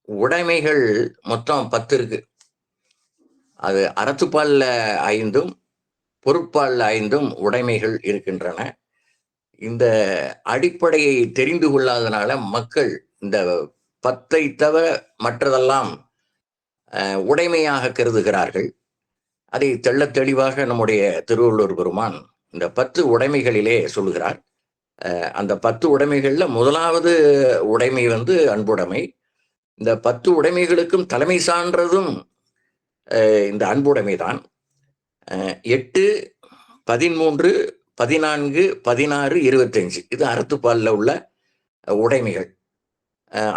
உடைமைகள் மொத்தம் 10 இருக்கு. அது அறத்துப்பால்ல 5ம் பொருட்பால்ல 5ம் உடைமைகள் இருக்கின்றன. இந்த அடிப்படையை தெரிந்து கொள்ளாதனால மக்கள் இந்த 10ஐ தவிர மற்றதெல்லாம் உடைமையாக கருதுகிறார்கள். அதை தெள்ளத் தெளிவாக நம்முடைய திருவள்ளுவர் பெருமான் இந்த 10 உடைமைகளிலே சொல்லுகிறார். அந்த 10 உடைமைகள்ல முதலாவது உடைமை வந்து அன்புடைமை. இந்த 10 உடைமைகளுக்கும் தலைமை சான்றதும் இந்த அன்புடைமை தான். 8, 13, 14, 16, 25 இது அறத்துப்பால்ல உள்ள உடைமைகள்.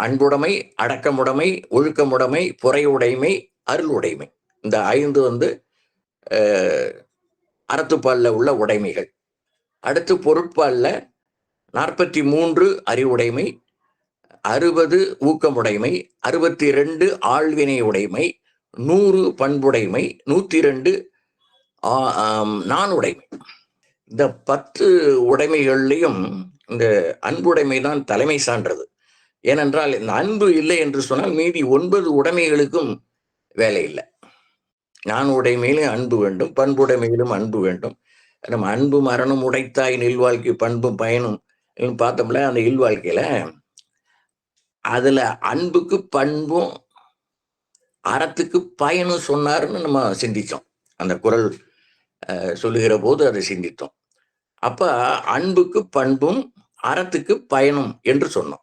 அன்புடைமை, அடக்கமுடைமை, ஒழுக்கமுடைமை, பொறையுடைமை, அருளுடைமை. இந்த 5 வந்து அறத்துப்பால்ல உள்ள உடைமைகள். அடுத்து பொருட்பால்ல 43 அறிவுடைமை, 60 ஊக்கமுடைமை, 62 ஆழ்வினை உடைமை, 100 பண்புடைமை, 102 நாணுடைமை. இந்த 10 உடைமைகள்லையும் இந்த அன்புடைமை தான் தலைமை சான்றது. ஏனென்றால் இந்த அன்பு இல்லை என்று சொன்னால் மீதி 9 உடைமைகளுக்கும் வேலை இல்லை. நாணுடைமையிலும் அன்பு வேண்டும், பண்புடைமையிலும் அன்பு வேண்டும். நம்ம அன்பு மரணம் உடைத்தாய் இல்வாழ்க்கை பண்பும் பயனும் பார்த்தோம்ல. அந்த இல்வாழ்க்கையில அதுல அன்புக்கு பண்பும் அறத்துக்கு பயனும் சொன்னாருன்னு நம்ம சிந்திச்சோம். அந்த குறள் சொல்லுகிற போது அதை சிந்தித்தோம். அப்ப அன்புக்கு பண்பும் அறத்துக்கு பயனும் என்று சொன்னோம்.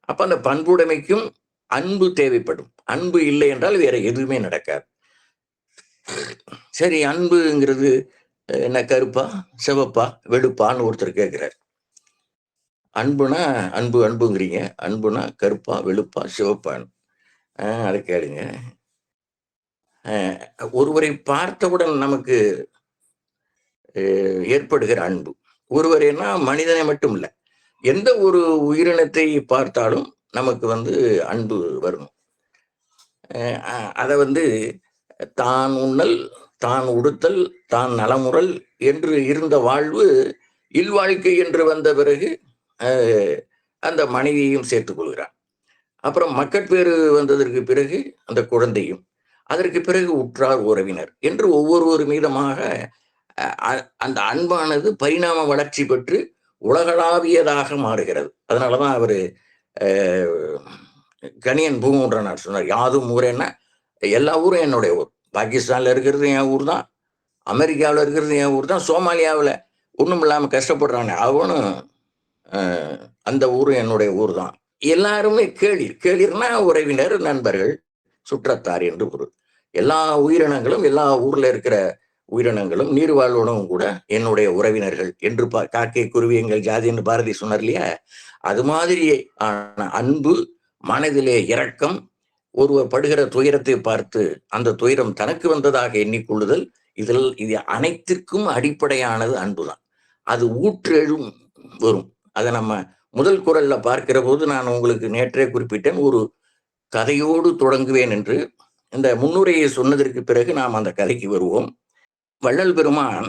அப்ப அந்த பண்புடைமைக்கும் அன்பு தேவைப்படும். அன்பு இல்லை என்றால் வேற எதுவுமே நடக்காது. சரி, அன்புங்கிறது என்ன, கருப்பா சிவப்பா வெளுப்பான்னு ஒருத்தர் கேட்கிறார். அன்புனா அன்புங்கிறீங்க, அன்புனா கருப்பா வெளுப்பா சிவப்பான்னு அதை கேளுங்க. ஒருவரை பார்த்தவுடன் நமக்கு ஏற்படுகிற அன்பு, ஒருவரைனா மனிதனை மட்டும் இல்லை, எந்த ஒரு உயிரினத்தை பார்த்தாலும் நமக்கு வந்து அன்பு வரணும். அதை வந்து தான் உண்ணல், தான் உடுத்தல், தான் நலமுறல் என்று இருந்த வாழ்வு இல்வாழ்க்கை என்று வந்த பிறகு அந்த மனைவியையும் சேர்த்துக் கொள்கிறான். அப்புறம் மக்கட்பேறு வந்ததற்கு பிறகு அந்த குழந்தையும், அதற்கு பிறகு உற்றார் உறவினர் என்று ஒவ்வொரு மீதமாக அந்த அன்பானது பரிணாம வளர்ச்சி பெற்று உலகளாவியதாக மாறுகிறது. அதனாலதான் அவரு கணியன் பூங்குன்றனார் சொன்னார், யாதும் ஊரேன்னா எல்லா ஊரும் என்னுடைய ஊர். பாகிஸ்தான்ல இருக்கிறது என் ஊர் தான், அமெரிக்காவில் இருக்கிறது என் ஊர் தான், சோமாலியாவில் ஒன்றும் இல்லாமல் கஷ்டப்படுறாங்க அவனும் அந்த ஊரும் என்னுடைய ஊர் தான். எல்லாருமே கேளிர்னா உறவினர், நண்பர்கள், சுற்றத்தார் என்று பொருள். எல்லா உயிரினங்களும், எல்லா ஊர்ல இருக்கிற உயிரினங்களும், நீர்வாழ் உணவும் கூட என்னுடைய உறவினர்கள் என்று காக்கை குருவி எங்கள் ஜாதி என்று பாரதி சொன்னார் இல்லையா? அது மாதிரி அன்பு, மனதிலே இரக்கம், ஒருவர் படுகிற துயரத்தை பார்த்து அந்த துயரம் தனக்கு வந்ததாக எண்ணிக்கொள்ளுதல், இது அனைத்திற்கும் அடிப்படையானது அன்புதான். அது ஊற்றெழும் வரும். அதை நம்ம முதல் குறள்ல பார்க்கிற போது நான் உங்களுக்கு நேற்றே குறிப்பிட்டேன், ஒரு கதையோடு தொடங்குவேன் என்று. இந்த முன்னுரையை சொன்னதற்கு பிறகு நாம் அந்த கதைக்கு வருவோம். வள்ளல் பெருமான்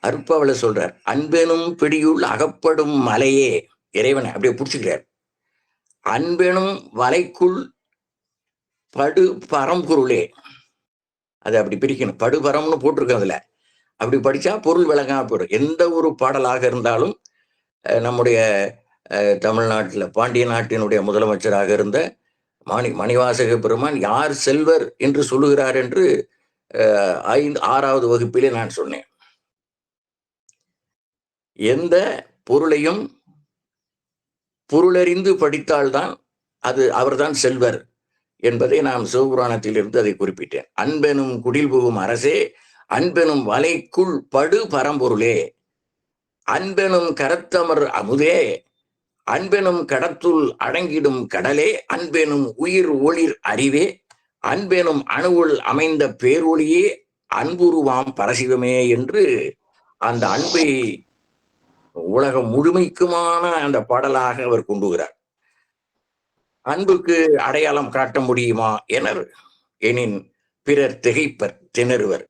அருப்பாவல சொல்றார், அன்பெனும் பிடியுள் அகப்படும் மலையே, இறைவனை அப்படியே பிடிச்சுக்கிறார். அன்பெனும் வலைக்குள் படு பரம்பொருளே, அதை அப்படி பிரிக்கணும். படுபரம்னு போட்டிருக்கோம் அதுல. அப்படி படிச்சா பொருள் விளங்காம போயிடும். எந்த ஒரு பாடலாக இருந்தாலும் நம்முடைய தமிழ்நாட்டில் பாண்டிய நாட்டினுடைய முதலமைச்சராக இருந்த மணிவாசக பெருமான் யார் செல்வர் என்று சொல்லுகிறார் என்று 6வது வகுப்பிலே நான் சொன்னேன். எந்த பொருளையும் பொருளறிந்து படித்தால்தான் அது அவர்தான் செல்வர் என்பதை நாம் சிவபுராணத்திலிருந்து அதை குறிப்பிட்டேன். அன்பெனும் குடில் புகும் அரசே, அன்பெனும் வலைக்குள் படு பரம்பொருளே, அன்பெனும் கரத்தமர் அமுதே, அன்பெனும் கடத்துள் அடங்கிடும் கடலே, அன்பெனும் உயிர் ஒளிர் அறிவே, அன்பெனும் அணுவுள் அமைந்த பேரொளியே, அன்புருவாம் பரசிவமே என்று அந்த அன்பை உலகம் முழுமைக்குமான அந்த பாடலாக அவர் கொண்டுகிறார். அன்புக்கு அடையாளம் காட்ட முடியுமா எனின் பிறர் திகைப்பர் திணறுவர்.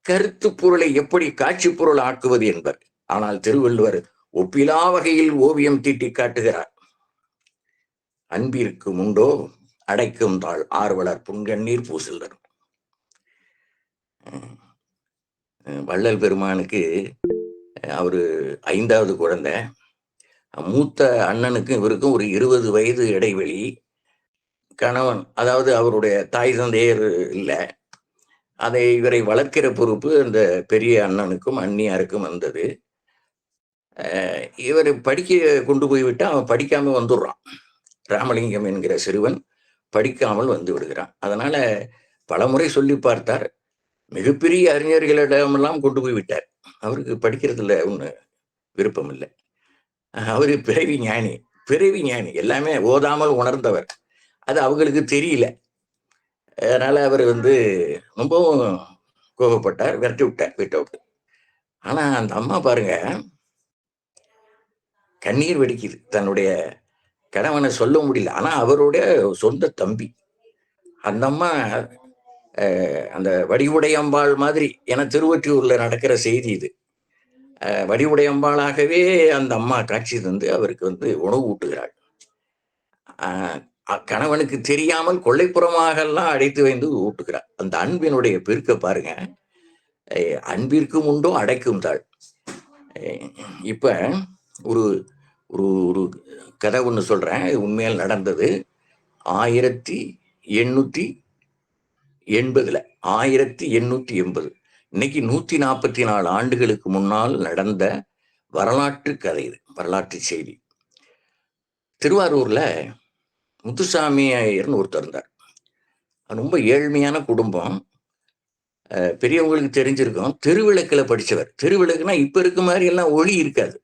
கருத்து பொருளை எப்படி காட்சி பொருள் ஆக்குவது என்பர். ஆனால் திருவள்ளுவர் ஒப்பிலா வகையில் ஓவியம் தீட்டி காட்டுகிறார். அன்பிற்கு உண்டோ அடைக்கும் தாழ் ஆர்வலர் புன்கண்ணீர் பூசல். வள்ளல் பெருமானுக்கு அவரு 5வது குழந்தை. மூத்த அண்ணனுக்கும் இவருக்கும் ஒரு 20 வயது இடைவெளி. கணவன், அதாவது அவருடைய தாய் தந்தையர் இல்லை. அதை இவரை வளர்க்கிற பொறுப்பு அந்த பெரிய அண்ணனுக்கும் அண்ணியாருக்கும் வந்தது. இவர் படிக்க கொண்டு போய்விட்டு அவன் படிக்காம வந்துடுறான். ராமலிங்கம் என்கிற சிறுவன் படிக்காமல் வந்து விடுகிறான். அதனால பலமுறை சொல்லி பார்த்தார். மிகப்பெரிய அறிஞர்களிடமெல்லாம் கொண்டு போய் விட்டார். அவருக்கு படிக்கிறதுல ஒன்றும் விருப்பம் இல்லை. அவரு பிறவி ஞானி, பிறவி ஞானி, எல்லாமே ஓதாமல் உணர்ந்தவர். அது அவங்களுக்கு தெரியல. அதனால அவர் ரொம்பவும் கோபப்பட்டார், விரட்டி விட்டார் வீட்டை விட்டு. ஆனா அந்த அம்மா பாருங்க, கண்ணீர் வெடிக்குது. தன்னுடைய கணவனை சொல்ல முடியல. ஆனா அவருடைய சொந்த தம்பி. அந்த அம்மா அந்த வடிவுடையம்பாள் மாதிரி, என திருவொற்றியூர்ல நடக்கிற செய்தி இது. வடிவுடையம்பாளாகவே அந்த அம்மா காட்சி தந்து அவருக்கு உணவு ஊட்டுகிறாள். கணவனுக்கு தெரியாமல் கொள்ளைப்புறமாகலாம் அடைத்து வைத்து ஊட்டுகிறார். அந்த அன்பினுடைய பெருக்க பாருங்க. அன்பிற்கும் உண்டோ அடைக்கும் தாள். இப்ப ஒரு ஒரு ஒரு கதை ஒண்ணு சொல்றேன். உண்மையில் நடந்தது. 1880 1880. இன்னைக்கு 144 ஆண்டுகளுக்கு முன்னால் நடந்த வரலாற்று கதை இது, வரலாற்று செய்தி. திருவாரூர்ல முத்துசாமி ஐயர்னு ஒருத்தர் இருந்தார். ரொம்ப ஏழ்மையான குடும்பம். பெரியவங்களுக்கு தெரிஞ்சிருக்கும். தெருவிளக்குல படிச்சவர். தெருவிளக்குனா இப்ப இருக்க மாதிரி எல்லாம் ஒளி இருக்காது.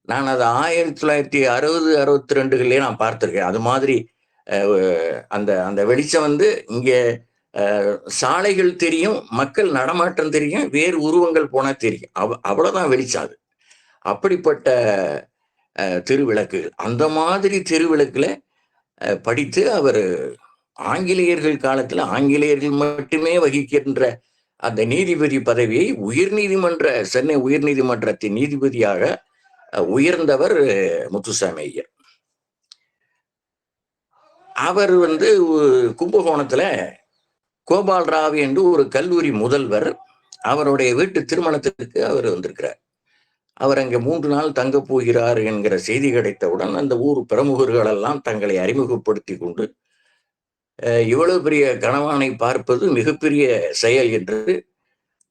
நான் அதை 1960 62 நான் பார்த்திருக்கேன். அது மாதிரி அந்த அந்த வெளிச்சம் இங்க சாலைகள் தெரியும், மக்கள் நடமாட்டம் தெரியும், வேறு உருவங்கள் போனா தெரியும். அவ்வளவுதான் வெளிச்சம் அது. அப்படிப்பட்ட தெருவிளக்கு. அந்த மாதிரி தெருவிளக்குல படித்து அவர் ஆங்கிலேயர்கள் காலத்துல ஆங்கிலேயர்கள் மட்டுமே வகிக்கின்ற அந்த நீதிபதி பதவியை சென்னை உயர் நீதிமன்றத்தின் நீதிபதியாக உயர்ந்தவர் முத்துசாமி ஐயர். அவர் கும்பகோணத்துல கோபால் ராவ் என்று ஒரு கல்லூரி முதல்வர். அவருடைய வீட்டு திருமணத்திற்கு அவர் வந்திருக்கிறார். அவர் அங்கே 3 நாள் தங்க போகிறார் என்கிற செய்தி கிடைத்தவுடன் அந்த ஊர் பிரமுகர்கள் எல்லாம் தங்களை அறிமுகப்படுத்தி கொண்டு, இவ்வளவு பெரிய கணவானை பார்ப்பது மிகப்பெரிய செயல் என்று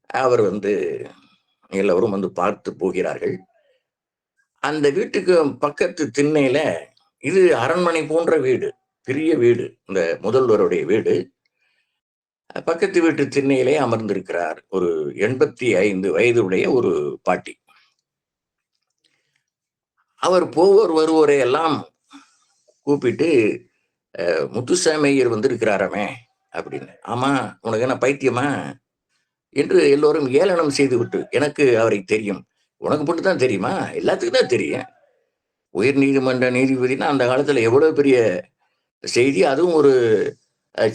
அவர் எல்லோரும் பார்த்து போகிறார்கள். அந்த வீட்டுக்கு பக்கத்து திண்ணையில, இது அரண்மனை போன்ற வீடு, பெரிய வீடு, இந்த முதல்வருடைய வீடு. பக்கத்து வீட்டு திண்ணையிலே அமர்ந்திருக்கிறார் ஒரு 85 வயதுடைய ஒரு பாட்டி. அவர் போவோர் வருவோரை எல்லாம் கூப்பிட்டு, முத்துசாமி ஐயர் வந்திருக்கிறாராமே அப்படின்னு. ஆமா, உனக்கு என்ன பைத்தியமா என்று எல்லோரும் ஏளனம் செய்து விட்டு, எனக்கு அவரை தெரியும். உனக்கு மட்டும் தான் தெரியுமா? எல்லாத்துக்கும் தான் தெரியும். உயர் நீதிமன்ற நீதிபதினா அந்த காலத்துல எவ்வளவு பெரிய செய்தி. அதுவும் ஒரு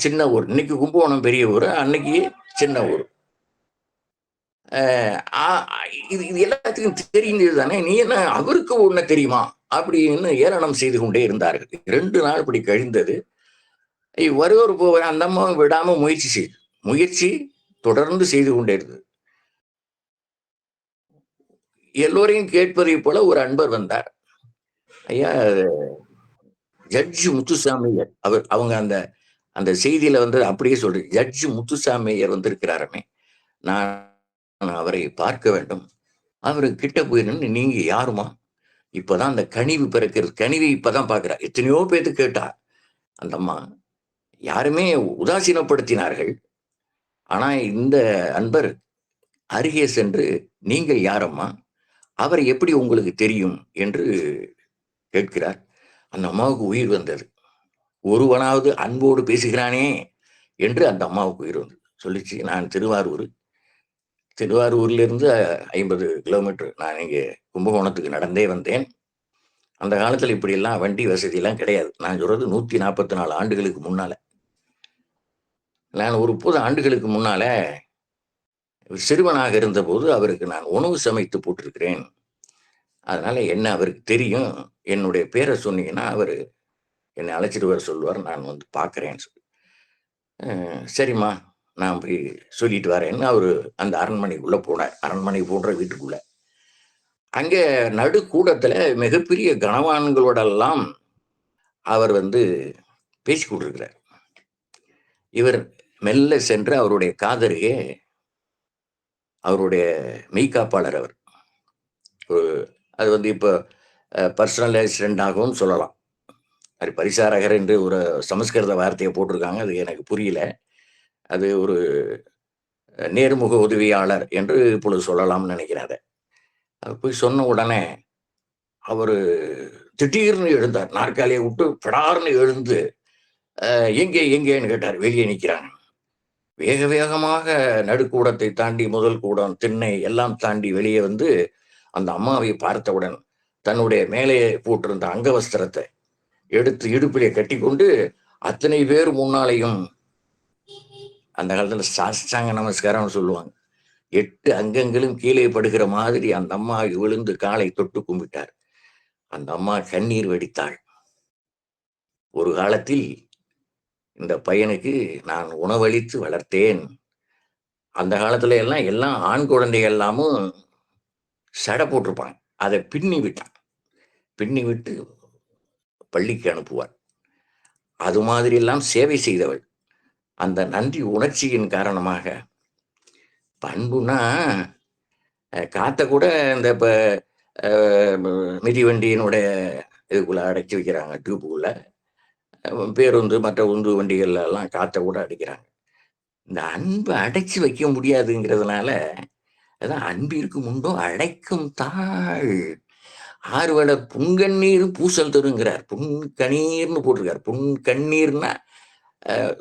சின்ன ஊர். இன்னைக்கு கும்பகோணம் பெரிய ஊர், அன்னைக்கு சின்ன ஊர். இது எல்லாத்துக்கும் தெரிஞ்சது தானே, நீ என்ன அவருக்கு ஒண்ணு தெரியுமா அப்படின்னு ஏளனம் செய்து கொண்டே இருந்தார்கள். 2 நாள் இப்படி கழிந்தது. வருவோர் போவ அந்த அம்மா விடாம முயற்சி தொடர்ந்து செய்து கொண்டே இருந்தது. எல்லோரையும் கேட்பதை போல ஒரு அன்பர் வந்தார். ஐயா, ஜட்ஜி முத்துசாமி ஐயர். அவங்க அந்த அந்த செய்தியில அப்படியே சொல்றேன். ஜட்ஜி முத்துசாமி ஐயர் வந்திருக்கிறாரமே, நான் அவரை பார்க்க வேண்டும். அவரு கிட்ட போய் நின்று, நீங்க யாருமா? இப்பதான் அந்த கனிவு பிறக்கிறது. கனிவை இப்பதான் பாக்குறா. எத்தனையோ பேத்து கேட்டா அந்த அம்மா. யாருமே உதாசீனப்படுத்தினார்கள். ஆனா இந்த அன்பர் அருகே சென்று, நீங்கள் யாரம்மா? அவரை எப்படி உங்களுக்கு தெரியும் என்று கேட்கிறார். அந்த அம்மாவுக்கு உயிர் வந்தது. ஒருவனாவது அன்போடு பேசுகிறானே என்று அந்த அம்மாவுக்கு உயிர் வந்தது. சொல்லிச்சு, நான் திருவாரூர்ல இருந்து 50 கிலோமீட்டர் நான் இங்கே கும்பகோணத்துக்கு நடந்தே வந்தேன். அந்த காலத்துல இப்படி எல்லாம் வண்டி வசதி எல்லாம் கிடையாது. நான் சொல்றது 144 ஆண்டுகளுக்கு முன்னால. நான் ஒரு 30 ஆண்டுகளுக்கு முன்னால சிறுவனாக இருந்தபோது அவருக்கு நான் உணவு சமைத்து போட்டிருக்கிறேன். அதனால என்ன அவருக்கு தெரியும். என்னுடைய பேரை சொன்னீங்கன்னா அவரு என்னை அழைச்சிட்டு வர சொல்லுவார். நான் வந்து பார்க்குறேன்னு சொல்லி. சரிம்மா நான் போய் சொல்லிட்டு வரேன்னு அவரு அந்த அரண்மனைக்குள்ள போனார். அரண்மனை போன்ற வீட்டுக்குள்ள. அங்கே நடுக்கூடத்துல மிகப்பெரிய கனவான்களோடெல்லாம் அவர் வந்து பேசிக் கொண்டிருக்கிறார். இவர் மெல்ல சென்று அவருடைய காதருகே, அவருடைய மெய்காப்பாளர் அவர். அது வந்து இப்போ பர்சனல் அசிஸ்டண்டாகவும் சொல்லலாம். அது பரிசாரகர் என்று ஒரு சமஸ்கிருத வார்த்தையை போட்டிருக்காங்க. அது எனக்கு புரியல. அது ஒரு நேர்முக உதவியாளர் என்று இப்பொழுது சொல்லலாம்னு நினைக்கிறேன் அதை. அவர் போய் சொன்ன உடனே அவர் திடீர்னு எழுந்தார். நாற்காலியை விட்டு படார்னு எழுந்து எங்கே எங்கேன்னு கேட்டார். வெளியே நிற்கிறாங்க. வேக வேகமாக நடுக்கூடத்தை தாண்டி முதல் கூடம், திண்ணை எல்லாம் தாண்டி வெளியே வந்து அந்த அம்மாவை பார்த்தவுடன் தன்னுடைய மேலே போட்டிருந்த அங்கவஸ்திரத்தை எடுத்து இடுப்பிலே கட்டி கொண்டு அத்தனை பேர் முன்னாலையும், அந்த காலத்துல சாஷ்டாங்க நமஸ்காரம்னு சொல்லுவாங்க, 8 அங்கங்களும் கீழே படுகிற மாதிரி அந்த அம்மா விழுந்து காலை தொட்டு கும்பிட்டார். அந்த அம்மா கண்ணீர் வடித்தாள். ஒரு காலத்தில் இந்த பையனுக்கு நான் உணவளித்து வளர்த்தேன். அந்த காலத்துல எல்லாம் ஆண் குழந்தைகள் எல்லாமும் சடை போட்டிருப்பாங்க. அதை பின்னி விட்டான். பின்னி விட்டு பள்ளிக்கு அனுப்புவார். அது மாதிரி எல்லாம் சேவை செய்தவள். அந்த நன்றி உணர்ச்சியின் காரணமாக, பண்புனா காத்த கூட இந்த இப்ப மிதிவண்டியினுடைய இதுக்குள்ள அடைச்சி வைக்கிறாங்க, டியூப்புக்குள்ள. பேருந்து மற்ற உந்து வண்டிகள்ல எல்லாம் காத்த கூட அடைக்கிறாங்க. இந்த அன்பை அடைச்சி வைக்க முடியாதுங்கிறதுனால, அதான் அன்பிற்கு முன்போ அடைக்கும் தாழ் ஆறுவட புன்கண்ணீர் பூசல் தருங்கிறார். புன்கணீர்னு போட்டிருக்கார். புன்கண்ணீர்னா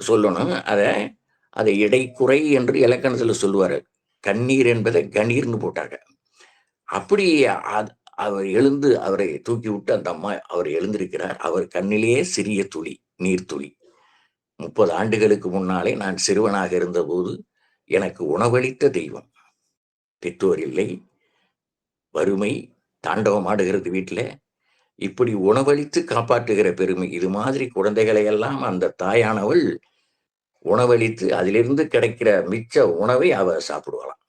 சொல்லணும். அதை இடைக்குறை என்று இலக்கணத்துல சொல்லுவாரு. கண்ணீர் என்பதை கணீர்னு போட்டாங்க. அப்படி அவர் எழுந்து அவரை தூக்கி விட்டு அந்த அம்மா அவர் எழுந்திருக்கிறார். அவர் கண்ணிலேயே சிறிய துளி, நீர் துளி. 30 ஆண்டுகளுக்கு முன்னாலே நான் சிறுவனாக இருந்தபோது எனக்கு உணவளித்த தெய்வம். பெற்றோர் இல்லை, வறுமை தாண்டவம் ஆடுகிறது வீட்டுல. இப்படி உணவளித்து காப்பாற்றுகிற பெருமை. இது மாதிரி குழந்தைகளை எல்லாம் அந்த தாயானவள் உணவளித்து அதிலிருந்து கிடைக்கிற மிச்ச உணவை அவர் சாப்பிடுவாளாம்.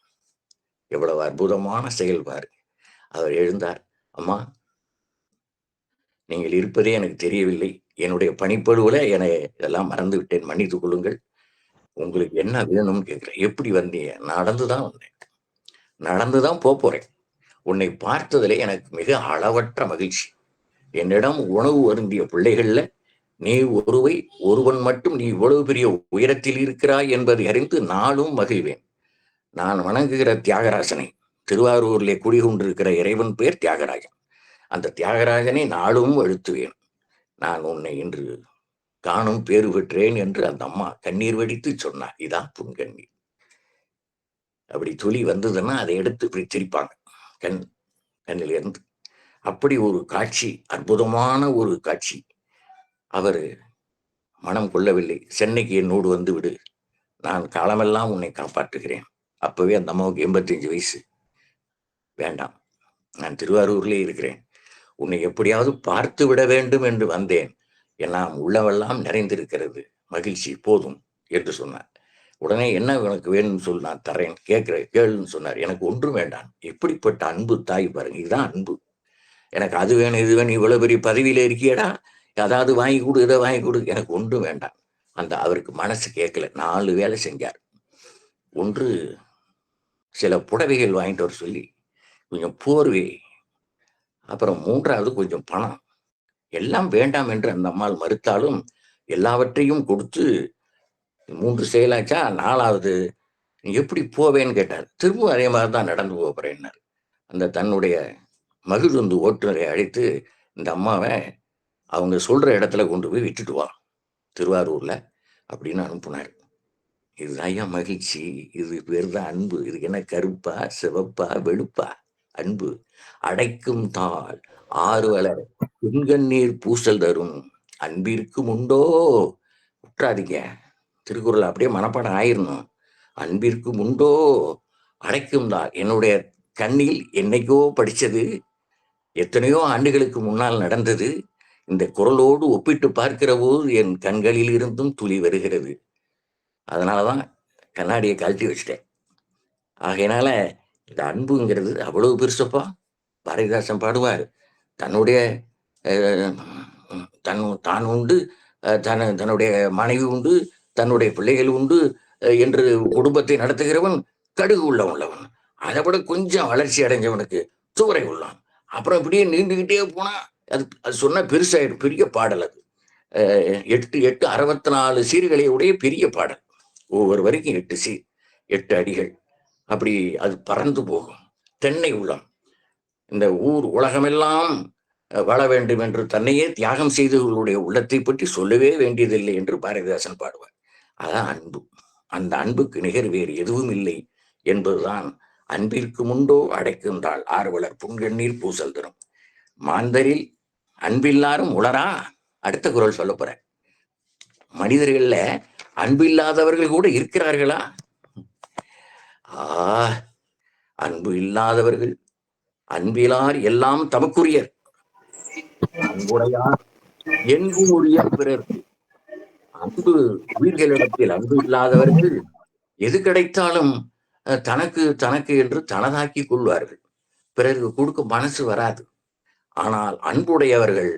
எவ்வளவு அற்புதமான செயல்பாடு. அவர் எழுந்தார். அம்மா, நீங்கள் இருப்பதே எனக்கு தெரியவில்லை. என்னுடைய பணிப்பழுவுல இதெல்லாம் மறந்து விட்டேன், மன்னித்துக் கொள்ளுங்கள். உங்களுக்கு என்ன வேணும்னு கேட்கிறேன். எப்படி வந்தீங்க? நடந்துதான் வந்தேன். நடந்துதான் போறேன். உன்னை பார்த்ததிலே எனக்கு மிக அளவற்ற மகிழ்ச்சி. என்னிடம் உணவு அருந்திய பிள்ளைகள்ல நீ ஒருவன் மட்டும் நீ இவ்வளவு பெரிய உயரத்தில் இருக்கிறாய் என்பதை அறிந்து நாளும் மகிழ்வேன். நான் வணங்குகிற தியாகராஜனை, திருவாரூரிலே குடிகொண்டிருக்கிற இறைவன் பேர் தியாகராஜன். அந்த தியாகராஜனை நாளும் அழுத்துவேன். நான் உன்னை இன்று காணும் பேறு பெற்றேன் என்று அந்த அம்மா கண்ணீர் வடித்து சொன்னார். இதான் புன்கண்ணீர். அப்படி துளி வந்ததுன்னா அதை எடுத்து இப்படி திரிப்பாங்க கண்ணிலிருந்து. அப்படி ஒரு காட்சி, அற்புதமான ஒரு காட்சி. அவர் மனம் கொள்ளவில்லை. சென்னைக்கு என்னோடு வந்து விடு, நான் காலமெல்லாம் உன்னை காப்பாற்றுகிறேன். அப்பவே அந்த அம்மாவுக்கு 85 வயசு. வேண்டாம், நான் திருவாரூர்லேயே இருக்கிறேன். உன்னை எப்படியாவது பார்த்து விட வேண்டும் என்று வந்தேன். எல்லாம் உள்ளவெல்லாம் நிறைந்திருக்கிறது, மகிழ்ச்சி போதும் என்று சொன்னார். உடனே என்ன உனக்கு வேணும்னு சொல்லி நான் தரேன், கேளுன்னு சொன்னார். எனக்கு ஒன்றும் வேண்டாம். எப்படிப்பட்ட அன்பு தாய் பாருங்க. இதுதான் அன்பு. எனக்கு அது வேணும் இது வேணும், இவ்வளவு பெரிய பதவியில இருக்கியடா, அதாவது வாங்கி கொடு, இதை வாங்கி கொடு, எனக்கு ஒன்றும் வேண்டாம். அவருக்கு மனசு கேட்கல. 4 வேலை செஞ்சார். ஒன்று, சில புடவைகள் வாங்கிட்டு வர சொல்லி, கொஞ்சம் போர்வை, அப்புறம் 3வது கொஞ்சம் பணம். எல்லாம் வேண்டாம் என்று அந்த அம்மாள் மறுத்தாலும் எல்லாவற்றையும் கொடுத்து 3 செயலாச்சா. 4வது நீ எப்படி போவேன்னு கேட்டார். திரும்ப அதே மாதிரிதான் நடந்து போறேன்னார். அந்த தன்னுடைய மகிழுந்து ஓட்டுநரை அழைத்து இந்த அம்மாவை அவங்க சொல்ற இடத்துல கொண்டு போய் விட்டுட்டு வா திருவாரூர்ல அப்படின்னு அனுப்புனார். இதுதான் மகிழ்ச்சி. இது பேர் தான் அன்பு. இதுக்கு என்ன கருப்பா சிவப்பா வெளுப்பா? அன்பு. அடைக்கும் தாள் ஆறுவலர் புன்கண்ணீர் பூசல் தரும் அன்பிற்கும் உண்டோ. விட்டுறாதீங்க. திருக்குறள் அப்படியே மனப்பாடம் ஆயிரணும். அன்பிற்கும் உண்டோ அடைக்கும் தாள். என்னுடைய கண்ணில் என்னைக்கோ படிச்சது, எத்தனையோ ஆண்டுகளுக்கு முன்னால் நடந்தது. இந்த குரலோடு ஒப்பிட்டு பார்க்கிற போது என் கண்களில் இருந்தும் துளி வருகிறது. அதனாலதான் கண்ணாடியை கழட்டி வச்சிட்டேன். ஆகையினால இந்த அன்புங்கிறது அவ்வளவு பெருசப்பா. பாரதிதாசன் பாடுவார், தன்னுடைய தான் உண்டு, தன்னுடைய மனைவி உண்டு, தன்னுடைய பிள்ளைகள் உண்டு என்று குடும்பத்தை நடத்துகிறவன் கடுகு உள்ளவன். அதை விட கொஞ்சம் வளர்ச்சி அடைஞ்சவனுக்கு சுவரை உள்ளான். அப்புறம் இப்படியே நீண்டுகிட்டே போனா அது அது சொன்ன பெருசாயிடும். பெரிய பாடல் அது. 8 64 சீர்களை உடைய பெரிய பாடல். ஒவ்வொரு வரைக்கும் 8 சீர், 8 அடிகள். அப்படி அது பறந்து போகும். தென்னை உள்ளம். இந்த ஊர் உலகமெல்லாம் வாழ வேண்டும் என்று தன்னையே தியாகம் செய்தவர்களுடைய உள்ளத்தை பற்றி சொல்லவே வேண்டியதில்லை என்று பாரதிதாசன் பாடுவார். அதான் அன்பு. அந்த அன்புக்கு நிகர் வேறு எதுவும் இல்லை என்பதுதான். அன்பிற்கு முண்டோ அடைக்கின்றாள் ஆர்வலர் புன்கண்ணீர் பூசல் தரும் மாந்தரில் அன்பில்லாரும் உளரா. அடுத்த குரல் சொல்ல போற. மனிதர்கள்ல அன்பில்லாதவர்கள் கூட இருக்கிறார்களா? அன்பு இல்லாதவர்கள் அன்பிலார் எல்லாம் தமக்குரியர், அன்புடையார் என்பும் உரிய பிறர்க்கு. அன்பு உயிர்களிடத்தில் அன்பு இல்லாதவர்கள் எது கிடைத்தாலும் தனக்கு தனக்கு என்று தனதாக்கி கொள்வார்கள். பிறருக்கு கொடுக்க மனசு வராது. ஆனால் அன்புடையவர்கள்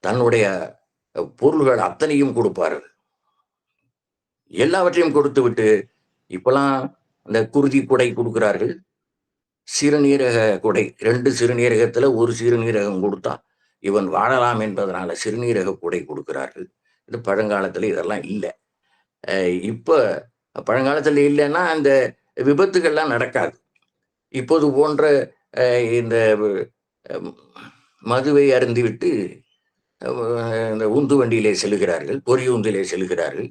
தன்னுடைய பொருள்கள் அத்தனையும் கொடுப்பார்கள். எல்லாவற்றையும் கொடுத்து விட்டு இப்பெல்லாம் இந்த குருதி குடை கொடுக்கிறார்கள். சிறுநீரக குடை, 2 சிறுநீரகத்துல ஒரு சிறுநீரகம் கொடுத்தா இவன் வாழலாம் என்பதனால சிறுநீரக குடை கொடுக்கிறார்கள். இது பழங்காலத்துல இதெல்லாம் இல்லை. இப்ப பழங்காலத்துல இல்லைன்னா அந்த விபத்துகள்லாம் நடக்காது. இப்போது போன்ற இந்த மதுவை அருந்திவிட்டு இந்த உந்து வண்டியிலே செல்கிறார்கள், பொறியுந்திலே செல்கிறார்கள்,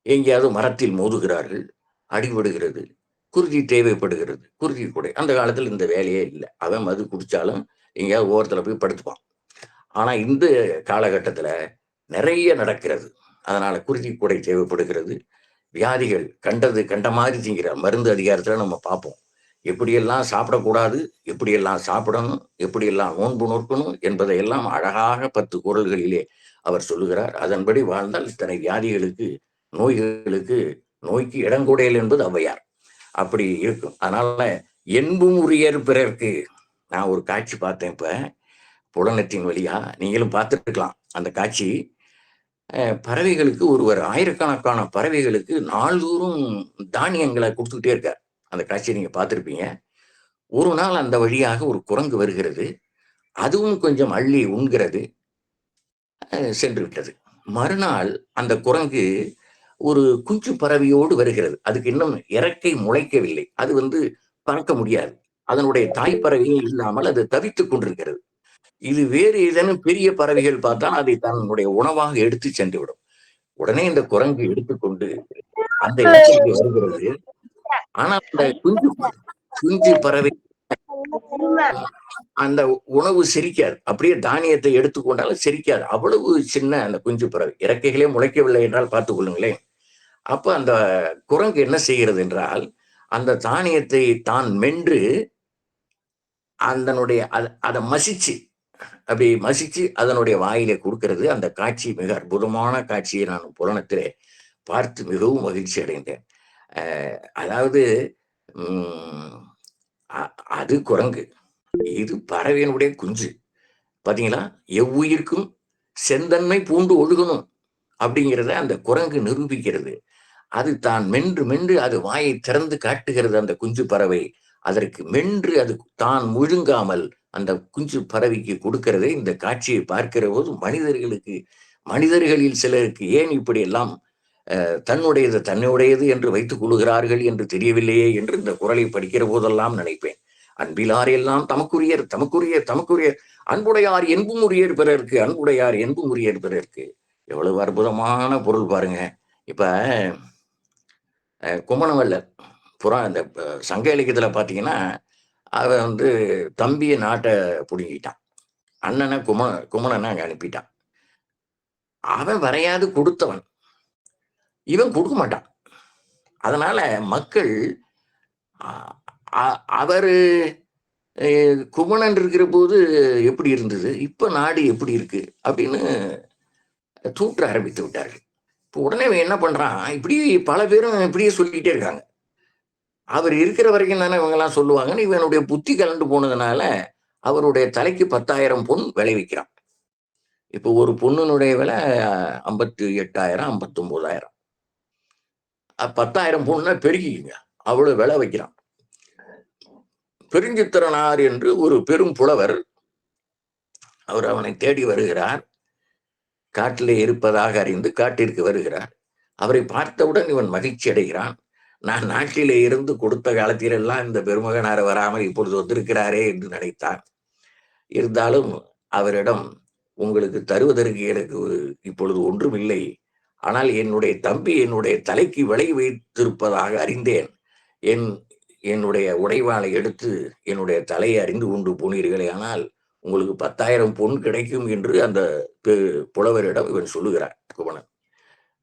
எங்கேயாவது மரத்தில் மோதுகிறார்கள், அடிபடுகிறது, குருதி தேவைப்படுகிறது. குருதி கூட அந்த காலத்தில் இந்த வேலையே இல்லை. அவன் மது குடிச்சாலும் எங்கேயாவது ஓரத்தில் போய் படுத்துப்பான். ஆனா இந்த காலகட்டத்துல நிறைய நடக்கிறது. அதனால குருதி கூடை தேவைப்படுகிறது. வியாதிகள் கண்ட மாதிரி திங்கிற மருந்து அதிகாரத்துல நம்ம பார்ப்போம். எப்படியெல்லாம் சாப்பிடக்கூடாது, எப்படியெல்லாம் சாப்பிடணும், எப்படியெல்லாம் நோன்பு நோக்கணும் என்பதையெல்லாம் அழகாக 10 குறள்களிலே அவர் சொல்லுகிறார். அதன்படி வாழ்ந்தால் இத்தனை வியாதிகளுக்கு, நோய்களுக்கு, நோய்க்கு இடங்கூடையல் என்பது ஔவையார். அப்படி இருக்கும். அதனால என்பும் உரியர் பிறர்க்கு. நான் ஒரு காட்சி பார்த்தேன் இப்ப புலனத்தின் வழியா, நீங்களும் பார்த்துருக்கலாம் அந்த காட்சி. பறவைகளுக்கு ஒருவர் ஆயிரக்கணக்கான பறவைகளுக்கு நாள்தோறும் தானியங்களை கொடுத்துக்கிட்டே இருக்கார். அந்த காட்சியை நீங்க பார்த்துருப்பீங்க. ஒரு நாள் அந்த வழியாக ஒரு குரங்கு வருகிறது. அதுவும் கொஞ்சம் அள்ளி உண்கிறது, சென்று விட்டது. மறுநாள் அந்த குரங்கு ஒரு குஞ்சு பறவையோடு வருகிறது. அதுக்கு இன்னும் இறக்கை முளைக்கவில்லை. அது பறக்க முடியாது. அதனுடைய தாய் பறவையும் இல்லாமல் அது தவித்துக் கொண்டிருக்கிறது. இது வேறு ஏதேனும் பெரிய பறவைகள் பார்த்தால் அதை தன்னுடைய உணவாக எடுத்து சென்று விடும். உடனே இந்த குரங்கு எடுத்துக்கொண்டு அந்த இடத்திற்கு வருகிறது. ஆனால் அந்த குஞ்சு பறவை அந்த உணவு செரிக்காது. அப்படியே தானியத்தை எடுத்துக்கொண்டாலும் செரிக்காது. அவ்வளவு சின்ன அந்த குஞ்சு பறவை. இறக்கைகளே முளைக்கவில்லை என்றால் பார்த்துக் கொள்ளுங்களேன். அப்ப அந்த குரங்கு என்ன செய்கிறது என்றால், அந்த தானியத்தை தான் மென்று அதனுடைய அதை மசிச்சு, அப்படி மசிச்சு அதனுடைய வாயிலே கொடுக்கிறது. அந்த காட்சி மிக அற்புதமான காட்சியை நான் புலனத்திலே பார்த்து மிகவும் மகிழ்ச்சி அடைந்தேன். அதாவது அது குரங்கு, இது பறவையினுடைய குஞ்சு. பாத்தீங்களா? எவ்வுயிர்க்கும் செந்தன்மை பூண்டு ஒழுகணும் அப்படிங்கிறத அந்த குரங்கு நிரூபிக்கிறது. அது தான் மென்று மென்று அது வாயை திறந்து காட்டுகிறது. அந்த குஞ்சு பறவை அதற்கு மென்று அது தான் முழுங்காமல் அந்த குஞ்சு பறவைக்கு கொடுக்கிறதே. இந்த காட்சியை பார்க்கிற போது மனிதர்களில் சிலருக்கு ஏன் இப்படி எல்லாம் தன்னுடையது என்று வைத்துக் கொள்கிறார்கள் என்று தெரியவில்லையே என்று இந்த குறளை படிக்கிற போதெல்லாம் நினைப்பேன். அன்பிலார் எல்லாம் தமக்குரியர், தமக்குரியர், தமக்குரியர், அன்புடையார் என்பும் உரியர் பிறருக்கு, அன்புடையார் என்பும் உரியர் பிறருக்கு. எவ்வளவு அற்புதமான பொருள் பாருங்க. இப்ப குமணவல்லர் இந்த சங்க இலக்கியத்துல பாத்தீங்கன்னா, அவன் தம்பியை நாட்டை பிடுங்கிட்டான். அண்ணனை குமணனை அங்க அனுப்பிட்டான். அவன் வரையாது கொடுத்தவன், இவன் கொடுக்க மாட்டான். அதனால மக்கள் அவரு குமணன் இருக்கிற போது எப்படி இருந்தது, இப்ப நாடு எப்படி இருக்கு அப்படின்னு தூற்ற ஆரம்பித்து விட்டார்கள். இப்போ உடனே இவன் என்ன பண்றான், இப்படி பல பேரும் இப்படியே சொல்லிக்கிட்டே இருக்காங்க. அவர் இருக்கிற வரைக்கும் தானே இவங்கெல்லாம் சொல்லுவாங்கன்னு இவனுடைய புத்தி கலண்டு போனதுனால அவருடைய தலைக்கு 10,000 பொன் விளைவிக்கிறான். இப்போ ஒரு பொண்ணுனுடைய விலை 58,000, 59,000. 10,000 பொண்ணை பெருகிங்க, அவ்வளவு விலை வைக்கிறான். பெருஞ்சித்திரனார் என்று ஒரு பெரும் புலவர், அவர் அவனை தேடி வருகிறார். காட்டிலே இருப்பதாக அறிந்து காட்டிற்கு வருகிறார். அவரை பார்த்தவுடன் இவன் மகிழ்ச்சி அடைகிறான். நான் நாட்டிலே இருந்து கொடுத்த காலத்திலெல்லாம் இந்த பெருமகனார் வராமல் இப்பொழுது வந்திருக்கிறாரே என்று நினைத்தான். இருந்தாலும் அவரிடம், உங்களுக்கு தருவதற்கு எனக்கு இப்பொழுது ஒன்றும் இல்லை. ஆனால் என்னுடைய தம்பி என்னுடைய தலைக்கு விலை வைத்திருப்பதாக அறிந்தேன். என்னுடைய உடைவாளை எடுத்து என்னுடைய தலையை அறிந்து கொண்டு போனீர்களே, ஆனால் உங்களுக்கு 10,000 பொன் கிடைக்கும் என்று அந்த புலவரிடம் இவன் சொல்லுகிறான் குமணன்.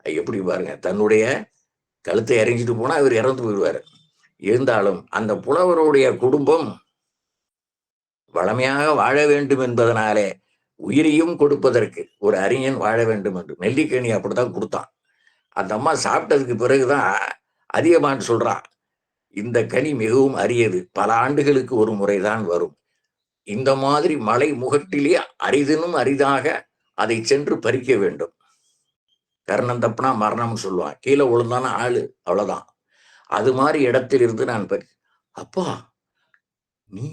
எப்படி பாருங்க, தன்னுடைய கழுத்தை அறிஞ்சிட்டு போனா இவர் இறந்து போயிடுவார். இருந்தாலும் அந்த புலவருடைய குடும்பம் வளமையாக வாழ வேண்டும் என்பதனாலே உயிரையும் கொடுப்பதற்கு ஒரு அறிஞன் வாழ வேண்டும் என்று நெல்லிக்கனி அப்படித்தான் கொடுத்தான். அந்த அம்மா சாப்பிட்டதுக்கு பிறகுதான் அதிகமான் சொல்றான், இந்த கனி மிகவும் அரியது, பல ஆண்டுகளுக்கு ஒரு முறைதான் வரும். இந்த மாதிரி மலை முகட்டிலே அரிதினும் அரிதாக அதை சென்று பறிக்க வேண்டும். கர்ணம் தப்புனா மரணம்னு சொல்லுவான், கீழே விழுந்தான ஆளு, அவ்வளவுதான். அது மாதிரி இடத்தில் இருந்து நான் அப்பா நீ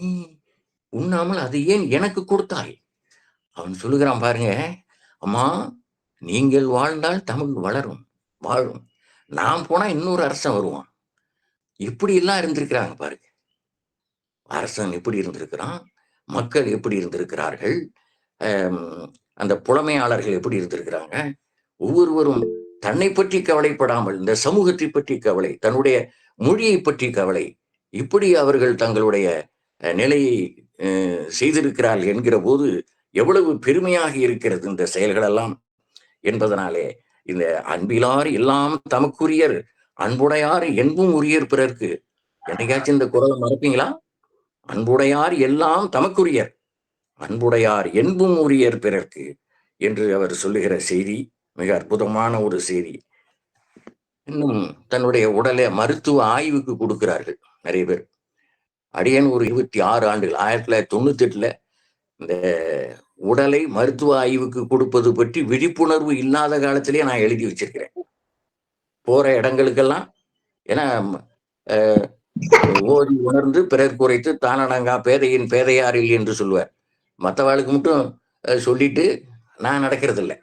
உண்ணாமல் அது ஏன் எனக்கு கொடுத்தாய்? அவன் சொல்லுகிறான் பாருங்க, அம்மா நீங்கள் வாழ்ந்தால் தமிழ் வளரும், வாழும். நான் போனா இன்னொரு அரசன் வருவான். இப்படி எல்லாம் இருந்திருக்கிறாங்க பாருங்க. அரசன் எப்படி இருந்திருக்கிறான், மக்கள் எப்படி இருந்திருக்கிறார்கள், அந்த புலமையாளர்கள் எப்படி இருந்திருக்கிறாங்க. ஒவ்வொருவரும் தன்னை பற்றி கவலைப்படாமல் இந்த சமூகத்தை பற்றி கவலை, தன்னுடைய மொழியை பற்றி கவலை, இப்படி அவர்கள் தங்களுடைய நிலையை செய்திருக்கிறார்கள் என்கிற போது எவ்வளவு பெருமையாக இருக்கிறது இந்த செயல்கள் எல்லாம் என்பதனாலே இந்த அன்பிலார் எல்லாம் தமக்குரியர், அன்புடையார் என்பும் உரியர் பிறர்க்கு. என்னைக்காச்சும் இந்த குரலை மறப்பீங்களா? அன்புடையார் எல்லாம் தமக்குரியர், அன்புடையார் என்பும் உரியர் பிறர்க்கு என்று அவர் சொல்லுகிற செய்தி மிக அற்புதமான ஒரு செய்தி. இன்னும் தன்னுடைய உடலை மருத்துவ ஆய்வுக்கு கொடுக்கிறார்கள் நிறைய பேர். அடியன் ஒரு 26 ஆண்டுகள் 1998 இந்த உடலை மருத்துவ ஆய்வுக்கு கொடுப்பது பற்றி விழிப்புணர்வு இல்லாத காலத்திலேயே நான் எழுதி வச்சிருக்கிறேன். போற இடங்களுக்கெல்லாம், ஏன்னா ஓதி உணர்ந்து பிறர் குறைத்து தானடங்கா பேதையின் பேதையாரில் என்று சொல்லுவார். மற்றவாளுக்கு மட்டும் சொல்லிட்டு நான் நடக்கிறது இல்லை,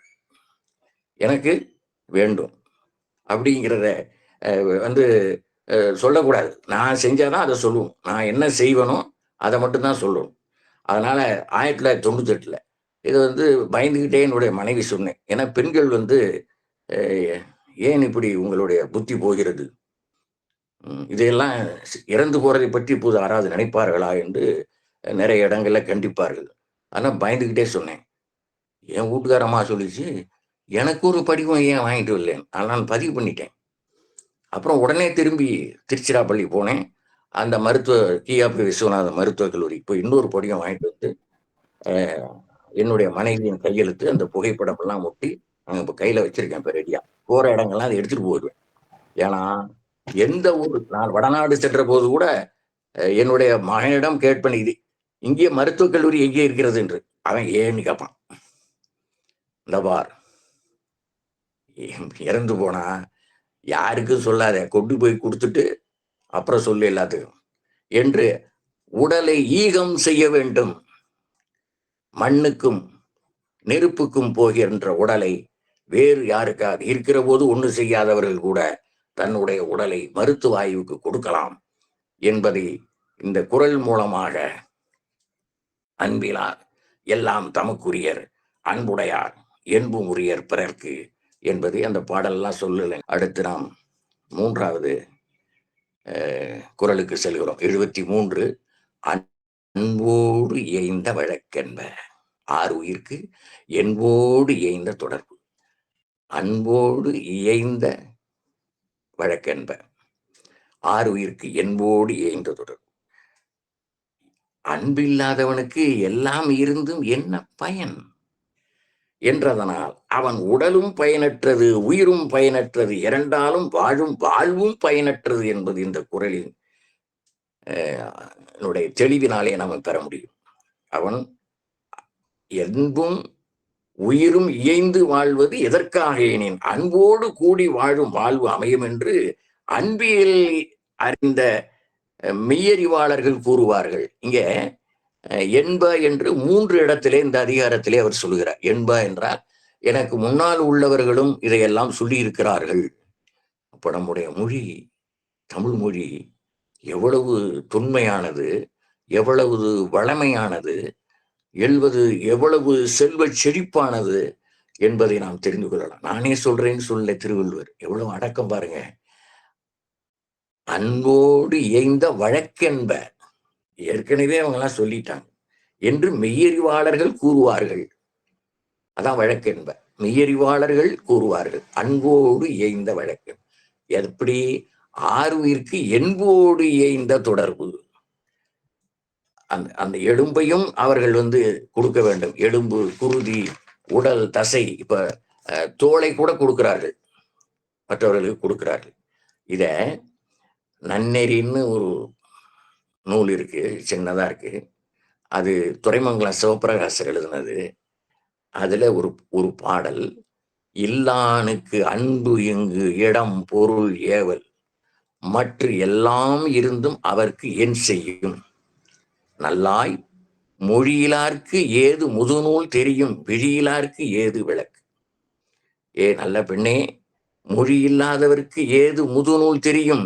எனக்கு வேண்டும் அப்படிங்கிறத வந்து சொல்லக்கூடாது. நான் செஞ்சாதான் அதை சொல்லுவோம், நான் என்ன செய்வனோ அதை மட்டும்தான் சொல்லணும். அதனால 1998 இது வந்து பயந்துகிட்டே என்னுடைய மனைவி சொன்னேன். ஏன்னா பெண்கள் வந்து ஏன் இப்படி உங்களுடைய புத்தி போகிறது, இதையெல்லாம் இறந்து போறதை பற்றி இப்போது யாராவது நினைப்பார்களா என்று நிறைய இடங்கள்ல கண்டிப்பார்கள். ஆனா பயந்துகிட்டே சொன்னேன். என் வீட்டுக்காரம்மா சொல்லிச்சு, எனக்கு ஒரு படிவம் ஏன் வாங்கிட்டு வரலன்னு. நான் பதிவு பண்ணிட்டேன். அப்புறம் உடனே திரும்பி திருச்சிராப்பள்ளி போனேன். அந்த மருத்துவ கியாபி விஸ்வநாத மருத்துவக் கல்லூரி போய் இன்னொரு படிவம் வாங்கிட்டு வந்து என்னுடைய மனைவியின் கையெழுத்து அந்த புகைப்படம் எல்லாம் ஒட்டி இப்போ கையில வச்சிருக்கேன். இப்போ ரெடியா போற இடங்கள்லாம் அதை எடுத்துட்டு போயிடுவேன். ஏன்னா எந்த ஊர், நான் வடநாடு சென்ற போது கூட என்னுடைய மகனிடம் கேட்பேன், இது இங்கே மருத்துவக் கல்லூரி எங்கே இருக்கிறது என்று. அவன் ஏன்னு கேட்பான். இந்த பார், இறந்து போனா யாருக்கும் சொல்லாத, கொண்டு போய் கொடுத்துட்டு அப்புறம் சொல்லு எல்லாத்துக்கும் என்று உடலை ஈகம் செய்ய வேண்டும். மண்ணுக்கும் நெருப்புக்கும் போகின்ற உடலை வேறு யாருக்காக இருக்கிற போது ஒண்ணு செய்யாதவர்கள் கூட தன்னுடைய உடலை மருத்துவ ஆய்வுக்கு கொடுக்கலாம் என்பதை இந்த குரல் மூலமாக அன்பிலார் எல்லாம் தமக்குரியர், அன்புடையார் என்பும் உரியர் பிறர்க்கு என்பதை அந்த பாடல்லாம் சொல்லலை. அடுத்து நாம் 3வது குரலுக்கு செல்கிறோம். 73. அன்போடு இயைந்த வழக்கென்ப. 6 உயிர்க்கு என்போடு இயைந்த தொடர்பு. அன்போடு இயைந்த வழக்கென்ப. 6 உயிர்க்கு என்போடு இயைந்த தொடர்பு. அன்பில்லாதவனுக்கு எல்லாம் இருந்தும் என்ன பயன் என்றதனால் அவன் உடலும் பயனற்றது, உயிரும் பயனற்றது, இரண்டாலும் வாழும் வாழ்வும் பயனற்றது என்பது இந்த குறளின் தெளிவினாலே நாம் பெற முடியும். அவன் என்பும் உயிரும் இயைந்து வாழ்வது எதற்காக எனின் அன்போடு கூடி வாழும் வாழ்வு அமையும் என்று அன்பியல் அறிந்த மெய்யறிவாளர்கள் கூறுவார்கள். இங்க என்ப என்று 3 இடத்திலே இந்த அதிகாரத்திலே அவர் சொல்லுகிறார். என்ப என்றால் எனக்கு முன்னால் உள்ளவர்களும் இதையெல்லாம் சொல்லி இருக்கிறார்கள். அப்ப நம்முடைய மொழி, தமிழ் மொழி எவ்வளவு தொன்மையானது, எவ்வளவு வளமையானது, எவ்வளவு செல்வ செழிப்பானது என்பதை நாம் தெரிந்து கொள்ளலாம். நானே சொல்றேன்னு சொல்ல திருவள்ளுவர் எவ்வளவு அடக்கம் பாருங்க. அன்போடு இயைந்த வழக்கென்ப, ஏற்கனவே அவங்க எல்லாம் சொல்லிட்டாங்க என்று மெய்யறிவாளர்கள் கூறுவார்கள். அதான் வழக்கென்ப, மெய்யறிவாளர்கள் கூறுவார்கள். அன்போடு இயைந்த வழக்கு எப்படி? ஆறுயிருக்கு என்போடு இயைந்த தொடர்பு. அந்த எலும்பையும் அவர்கள் கொடுக்க வேண்டும். எலும்பு, குருதி, உடல், தசை, இப்ப தோலை கூட கொடுக்கிறார்கள், மற்றவர்களுக்கு கொடுக்கிறார்கள். இத நன்னெறின்னு ஒரு நூல் இருக்கு, சின்னதா இருக்கு. அது துரைமங்கலம் சிவபிரகாசர் எழுதினது. அதுல ஒரு பாடல், இல்லானுக்கு அன்பு இங்கு இடம் பொருள் ஏவல் மற்ற எல்லாம் இருந்தும் அவருக்கு என் செய்யும் நல்லாய் மொழியிலார்க்கு ஏது முதுநூல் தெரியும் விழியிலார்க்கு ஏது விளக்கு. ஏ நல்ல பெண்ணே, மொழி இல்லாதவருக்கு ஏது முதுநூல் தெரியும்?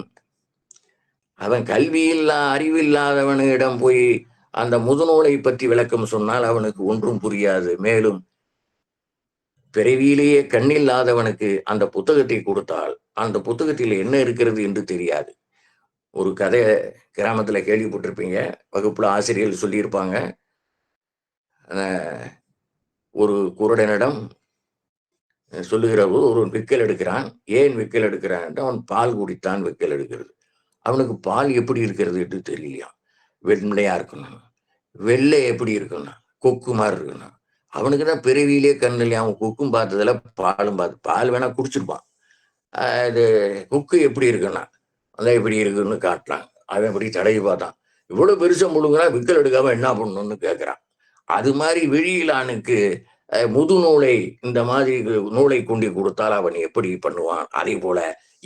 அவன் கல்வியில்லா அறிவில்லாதவனிடம் போய் அந்த முதுநூலை பற்றி விளக்கம் சொன்னால் அவனுக்கு ஒன்றும் புரியாது. மேலும் பிறவியிலேயே கண்ணில்லாதவனுக்கு அந்த புத்தகத்தை கொடுத்தால் அந்த புத்தகத்தில் என்ன இருக்கிறது என்று தெரியாது. ஒரு கதை கிராமத்துல கேள்விப்பட்டிருப்பீங்க, வகுப்புல ஆசிரியர்கள் சொல்லியிருப்பாங்க. ஒரு குருடனிடம் சொல்லுகிறபோது ஒரு விக்கல் எடுக்கிறான். ஏன் விக்கல் எடுக்கிறான்? அவன் பால் குடித்தான் விக்கல் எடுக்கிறது. அவனுக்கு பால் எப்படி இருக்கிறது என்று தெரியலையா. வெண்மையா இருக்கணும், வெள்ளை எப்படி இருக்கணும், கொக்கு மாதிரி இருக்கணும். அவனுக்கு தான் பிறவியிலே கண் இல்லையா. அவன் கொக்கும் பார்த்ததுல பாலும் பால் வேணா குடிச்சிருப்பான். அது கொக்கு எப்படி இருக்குன்னா அதான் எப்படி இருக்குன்னு காட்டுறான். அவன் எப்படி தடவி பார்த்தான். இவ்வளவு பெருசா முழுங்குனா விக்கல் எடுக்காம என்ன பண்ணணும்னு கேட்கிறான். அது மாதிரி விழியிலானுக்கு முதுநூலை இந்த மாதிரி நூலை கொண்டு கொடுத்தால் அவன் எப்படி பண்ணுவான்? அதே போல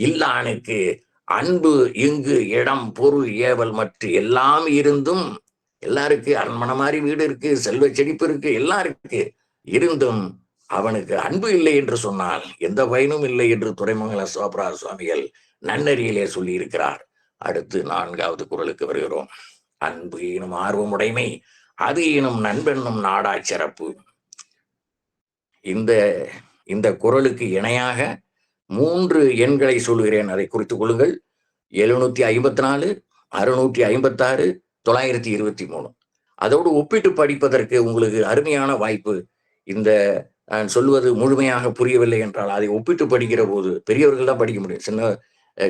இல்லானுக்கு அன்பு இங்கு இடம் பொருள் ஏவல் மற்ற எல்லாம் இருந்தும், எல்லாருக்கு அரண்மனை மாதிரி வீடு இருக்கு, செல்வ செழிப்பு இருக்கு, எல்லாம் இருக்கு, இருந்தும் அவனுக்கு அன்பு இல்லை என்று சொன்னால் எந்த பயனும் இல்லை என்று துரைமங்கல சிவபிரகாச சுவாமிகள் நன்னறியிலே சொல்லி இருக்கிறார். அடுத்து 4வது குறளுக்கு வருகிறோம். அன்பு ஈனும் ஆர்வமுடைமை அது ஈனும் நண்பென்னும் நாடா சிறப்பு. இந்த குறளுக்கு இணையாக 3 எண்களை சொல்லுகிறேன், அதை குறித்துக் கொள்ளுங்கள். 754, 656, 923. அதோடு ஒப்பிட்டு படிப்பதற்கு உங்களுக்கு அருமையான வாய்ப்பு. இந்த நான் சொல்வது முழுமையாக புரியவில்லை என்றால் அதை ஒப்பிட்டு படிக்கிற போது பெரியவர்கள் தான் படிக்க முடியும், சின்ன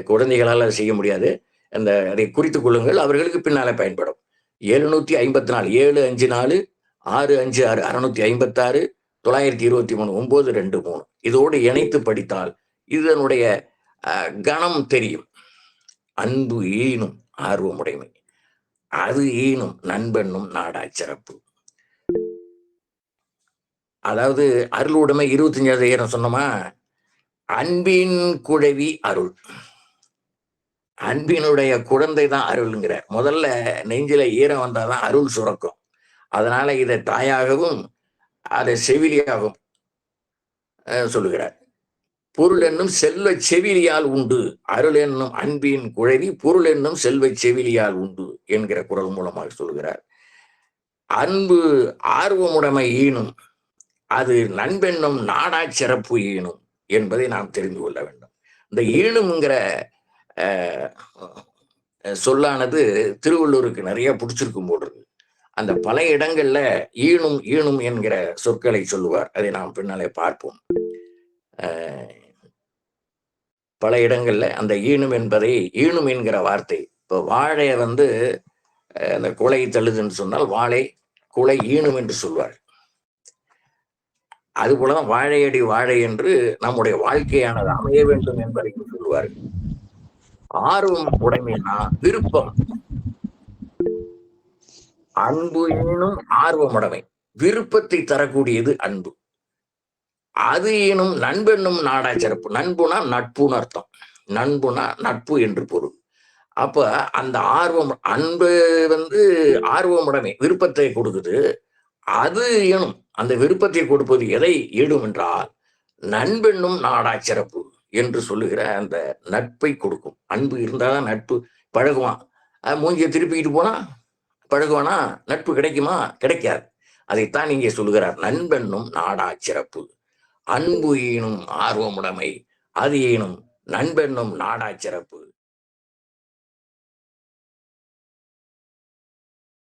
குழந்தைகளால் அதை செய்ய முடியாது. அதை குறித்துக் கொள்ளுங்கள், அவர்களுக்கு பின்னாலே பயன்படும். 754, 754, 656, 656, 923, 923 இதோடு இணைத்து படித்தால் இதனுடைய கணம் தெரியும். அன்பு ஈனும் ஆர்வமுடைமை அது ஈனும் நண்பென்னும் நாடா சிறப்பு. அதாவது அருளுடைமை 25வது சொன்னோமா, அன்பின் குழவி அருள். அன்பினுடைய குழந்தை தான் அருள்ங்கிற. முதல்ல நெஞ்சில ஈரம் வந்தாதான் அருள் சுரக்கும். அதனால இதை தாயாகவும் அதை செவிலியாகவும் சொல்லுகிறார். பொருள் என்னும் செல்வ செவிலியால் உண்டு, அருள் என்னும் அன்பின் குழவி பொருள் என்னும் செல்வ செவிலியால் உண்டு என்கிற குறள் மூலமாக சொல்லுகிறார். அன்பு ஆர்வமுடைமை ஈனும் அது நண்பென்னும் நாடா சிறப்பு ஈனும் என்பதை நாம் தெரிந்து கொள்ள வேண்டும். இந்த ஈனும்ங்கிற சொல்லானது திருவள்ளுவருக்கு நிறைய பிடிச்சிருக்கும் போடுறது. அந்த பல இடங்கள்ல ஈனும் ஈனும் என்கிற சொற்களை சொல்லுவார். அதை நாம் பின்னாலே பார்ப்போம். பல இடங்கள்ல அந்த ஈனும் என்பதை, ஈனும் என்கிற வார்த்தை, இப்போ வாழை அந்த குலை தள்ளுதுன்னு சொன்னால் வாழை குலை ஈனும் என்று சொல்வார். அது போலதான் வாழையடி வாழை என்று நம்முடைய வாழ்க்கையானது அமைய வேண்டும் என்பதையும் சொல்லுவார். ஆர்வம் உடைமைனா விருப்பம், அன்பு ஈனும் ஆர்வமுடைமை, விருப்பத்தை தரக்கூடியது அன்பு. அது ஈனும் நண்பென்னும் நாடா சிறப்பு. நண்புனா நட்புன்னு அர்த்தம். நண்புனா நட்பு என்று பொருள். அப்ப அந்த ஆர்வம், அன்பு ஆர்வமுடைமை விருப்பத்தை கொடுக்குது. அது ஈனும், அந்த விருப்பத்தை கொடுப்பது எதை ஈடும் என்றால் நண்பென்னும் நாடா சிறப்பு என்று சொல்லுகிற அந்த நட்பை கொடுக்கும். அன்பு இருந்தாதான் நட்பு. பழகுவான், மூஞ்சியை திருப்பிக்கிட்டு போனா பழகுவானா? நட்பு கிடைக்குமா? கிடைக்காது. அதைத்தான் இங்கே சொல்லுகிறார். நண்பென்னும் நாடா சிறப்பு, அன்பு ஈனும் ஆர்வமுடைமை, அது ஈனும் நண்பென்னும் நாடா சிறப்பு.